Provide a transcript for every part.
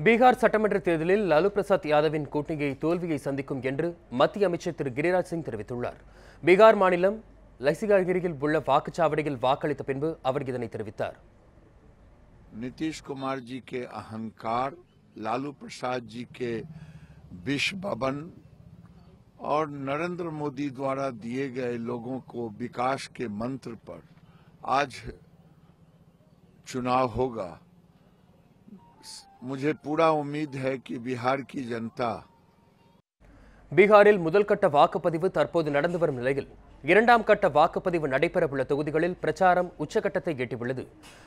பீகார் சட்டமன்ற தேர்தலில் லாலு பிரசாத் யாதவின் கூட்டணியை தோல்வியை சந்திக்கும் என்று மத்திய அமைச்சர் திரு கிரிராஜ் சிங் தெரிவித்துள்ளார். பீகார் மாநிலம் லசிகாகிரியில் உள்ள வாக்குச்சாவடியில் வாக்களித்த பின்பு அவர் இதனை தெரிவித்தார். नीतीश कुमार जी के अहंकार, लालू प्रसाद जी के विष भवन और नरेंद्र मोदी द्वारा दिए गए लोगों को विकास के मंत्र पर आज चुनाव होगा। मुझे पूरा उम्मीद है कि बिहार की जनता பீகாரில் முதல் கட்ட வாக்குப்பதிவு தற்போது நடந்து வரும் நிலையில் இரண்டாம் கட்ட வாக்குப்பதிவு நடைபெறவுள்ள தொகுதிகளில் பிரச்சாரம் உச்சகட்டத்தை எட்டியுள்ளது.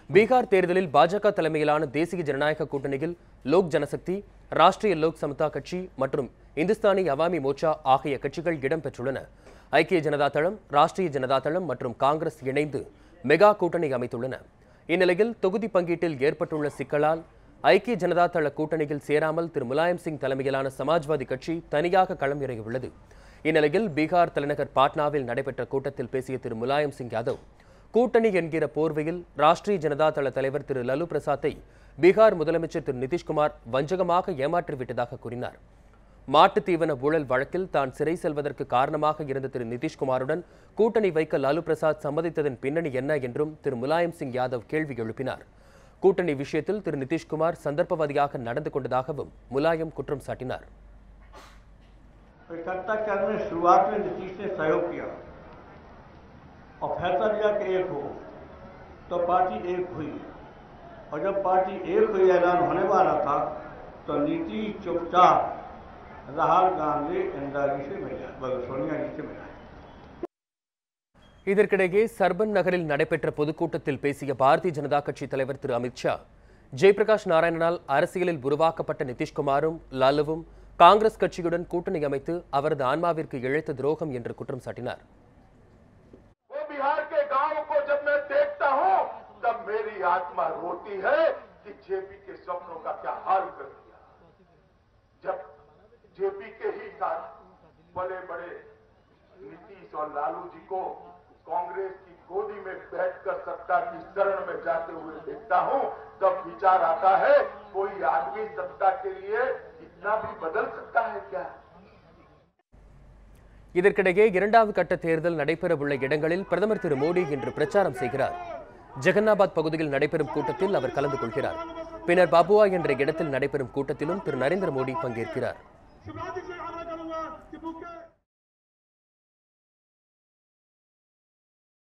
பீகார் தேர்தலில் பாஜக தலைமையிலான தேசிய ஜனநாயக கூட்டணியில் லோக் ஜனசக்தி, ராஷ்டிரிய லோக் சமதா கட்சி மற்றும் இந்துஸ்தானி அவாமி மோர்ச்சா ஆகிய கட்சிகள் இடம்பெற்றுள்ளன. ஐக்கிய ஜனதா தளம், ராஷ்டிரிய ஜனதா தளம் மற்றும் காங்கிரஸ் இணைந்து மெகா கூட்டணி அமைத்துள்ளன. இந்நிலையில் தொகுதி பங்கீட்டில் ஏற்பட்டுள்ள சிக்கலால் ஐக்கிய ஜனதா தள கூட்டணியில் சேராமல் திரு முலாயம் சிங் தலைமையிலான சமாஜ்வாதி கட்சி தனியாக களம் இறங்கியுள்ளது. இந்நிலையில் பீகார் தலைநகர் பாட்னாவில் நடைபெற்ற கூட்டத்தில் பேசிய திரு முலாயம் சிங் யாதவ் கூட்டணி என்கிற போர்வையில் ராஷ்டிரிய ஜனதா தள தலைவர் திரு லாலு பிரசாத்தை பீகார் முதலமைச்சர் திரு நிதிஷ்குமார் வஞ்சகமாக ஏமாற்றிவிட்டதாக கூறினார். மாட்டுத் தீவன ஊழல் வழக்கில் தான் சிறை செல்வதற்கு காரணமாக இருந்த திரு நிதிஷ்குமாருடன் கூட்டணி வைக்க லாலு பிரசாத் சம்மதித்ததன் பின்னணி என்ன என்றும் திரு முலாயம் சிங் யாதவ் கேள்வி எழுப்பினார். கூட்டணி விஷயத்தில் திரு நிதிஷ்குமார் சந்தர்ப்பவாதியாக நடந்து கொண்டதாகவும் முலாயம் குற்றம் சாட்டினார். इकट्ठा करने में शुरुआत में नीतीश ने सहयोग किया और फैसला लिया कि एक हो, तो पार्टी एक हुई और जब पार्टी एक हुई ऐलान होने वाला था तो नीतीश चुपचाप राहुल गांधी इंदिरा जी से मिला, सोनिया जी से मिला. இதற்கிடையே சர்பன் நகரில் நடைபெற்ற பொதுக்கூட்டத்தில் பேசிய பாரதிய ஜனதா கட்சி தலைவர் திரு அமித்ஷா ஜெயபிரகாஷ் நாராயணனால் அரசியலில் உருவாக்கப்பட்ட நிதிஷ்குமாரும் லாலுவும் காங்கிரஸ் கட்சியுடன் கூட்டணி அமைத்து அவரது ஆன்மாவிற்கு இழைத்த துரோகம் என்று குற்றம் சாட்டினார். कांग्रेस की गोदी में बैठकर सत्ता की शरण में जाते हुए देखता हूं, तब विचार आता है कोई आदमी सत्ता के लिए इतना भी बदल सकता है क्या? இதற்கிடையே இரண்டாவது கட்ட தேர்தல் நடைபெறவுள்ள இடங்களில் பிரதமர் திரு மோடி இன்று பிரச்சாரம் செய்கிறார். ஜெகன்னாபாத் பகுதியில் நடைபெறும் கூட்டத்தில் அவர் கலந்து கொள்கிறார். பின்னர் பாபுவா என்ற இடத்தில் நடைபெறும் கூட்டத்திலும் திரு நரேந்திர மோடி பங்கேற்கிறார்.